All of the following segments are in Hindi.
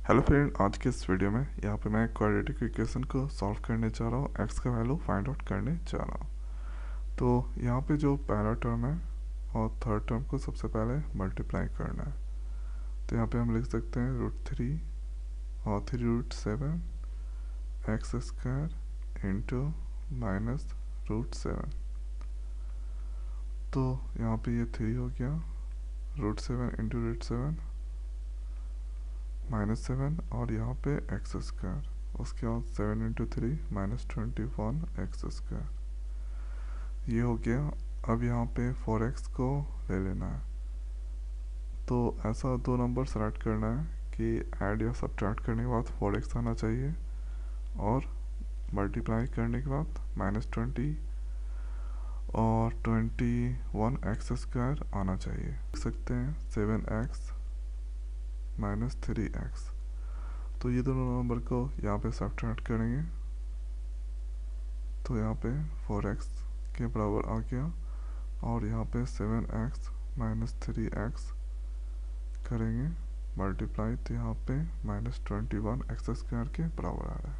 हेलो फ्रेंड, आज के इस वीडियो में यहाँ पे मैं क्वाड्रेटिक इक्वेशन को सॉल्व करने जा रहा हूँ। एक्स का वैल्यू फाइंड आउट करने जा रहा हूँ। तो यहाँ पे जो पहला टर्म है और थर्ड टर्म को सबसे पहले मल्टीप्लाई करना है। तो यहाँ पे हम लिख सकते हैं √3 और 3√7 एक्स स्क्वायर इंटू माइनस √7। तो यहाँ पे ये 3 हो गया, √7 इंटू √7 -7 और यहाँ पे एक्स स्क्वायर, उसके बाद 7 इंटू 3 -21 एक्स स्क्वायर। ये हो गया। अब यहाँ पे 4x को ले लेना है। तो ऐसा दो नंबर सेलेक्ट करना है कि ऐड या सब्ट्रैक्ट करने के बाद 4x आना चाहिए और मल्टीप्लाई करने के बाद -20 और 21 एक्स स्क्वायर आना चाहिए। देख सकते हैं 7x -3x। तो ये दोनों नंबर को यहाँ पे सब्ट्रैक्ट करेंगे तो यहाँ पे 4x के बराबर आ गया और यहाँ पे 7x -3x करेंगे मल्टीप्लाई, तो यहाँ पे -21 एक्स स्क्वायर के बराबर आ रहा है।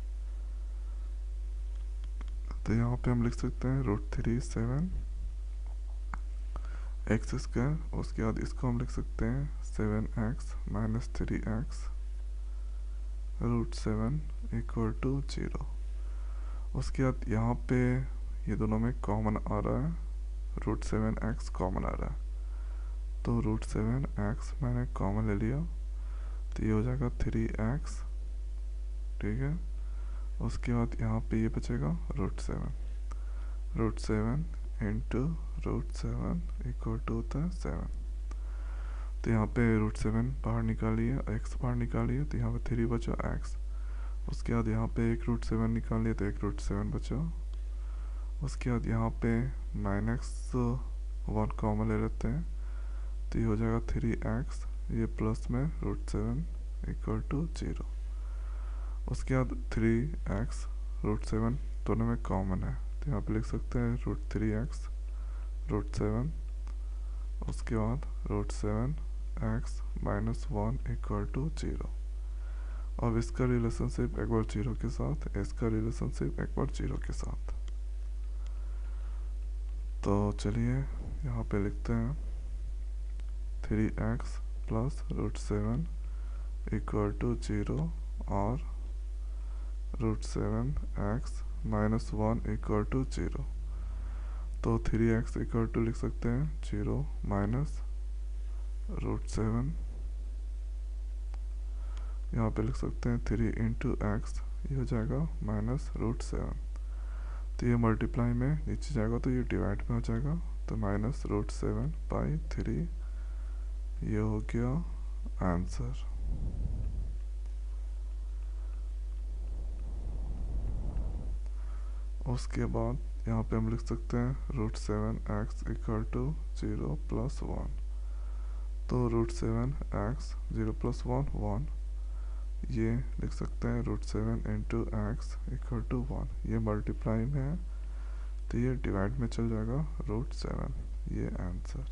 तो यहाँ पे हम लिख सकते हैं √3 7 एक्स स्क्वायर, उसके बाद इसको हम लिख सकते हैं 7x -3x √7 = 0। उसके बाद यहाँ पे ये दोनों में कॉमन आ रहा है, √7x कॉमन आ रहा है। तो √7x मैंने कॉमन ले लिया तो ये हो जाएगा 3x, ठीक है। उसके बाद यहाँ पे ये बचेगा √7 इंटू √7 होता है 7। तो यहाँ पे √7 बाहर निकालिए, x बाहर निकालिए तो यहाँ पे 3 बचा x। उसके बाद यहाँ पे एक √7 निकालिए तो एक √7 बचा। उसके बाद यहाँ पे -1 कॉमन ले लेते हैं तो ये हो जाएगा 3x, ये प्लस में √7 = 0। उसके बाद 3x √7 दोनों में कॉमन है तो यहाँ पे लिख सकते हैं √3x √7। उसके बाद √7x -1 = 0। अब इसका रिलेशनशिप एक बार 0 के साथ, इसका रिलेशनशिप एक बार 0 के साथ। तो चलिए यहाँ पे लिखते हैं 3x + √7 = 0 और √7x -1 = 0। तो 3x = लिख सकते हैं 0 माइनस √7, यहाँ पे लिख सकते हैं 3 इंटू एक्स, ये हो जाएगा -√7। तो ये मल्टीप्लाई में नीचे जाएगा तो ये डिवाइड में हो जाएगा, तो -√7/3 ये हो गया आंसर। उसके बाद यहाँ पे हम लिख सकते हैं √7x = 0 + 1। तो √7x 0 + 1 1, ये लिख सकते हैं √7 इंटू एक्स = 1। ये मल्टीप्लाई में है तो ये डिवाइड में चल जाएगा √7, ये आंसर।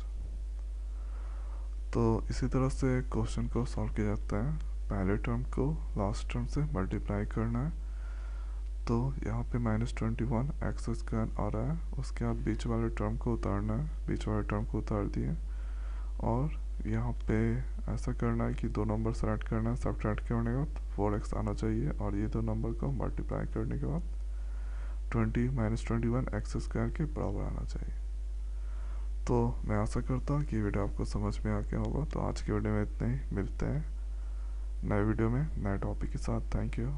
तो इसी तरह से क्वेश्चन को सॉल्व किया जाता है। पहले टर्म को लास्ट टर्म से मल्टीप्लाई करना है। तो यहाँ पे -21 एक्स स्क्वायर आ रहा है, उसके बाद बीच वाले टर्म को उतारना है, बीच वाले टर्म को उतार दिए और यहाँ पे ऐसा करना है कि दो नंबर सेलेक्ट करना है, सब्ट्रैक्ट करने के बाद 4x आना चाहिए और ये दो नंबर को मल्टीप्लाई करने के बाद 21 एक्स स्क्वायर के बराबर आना चाहिए। तो मैं आशा करता हूँ कि वीडियो आपको समझ में आ गया होगा। तो आज की वीडियो में इतना ही, मिलते हैं नए वीडियो में नए टॉपिक के साथ। Thank you.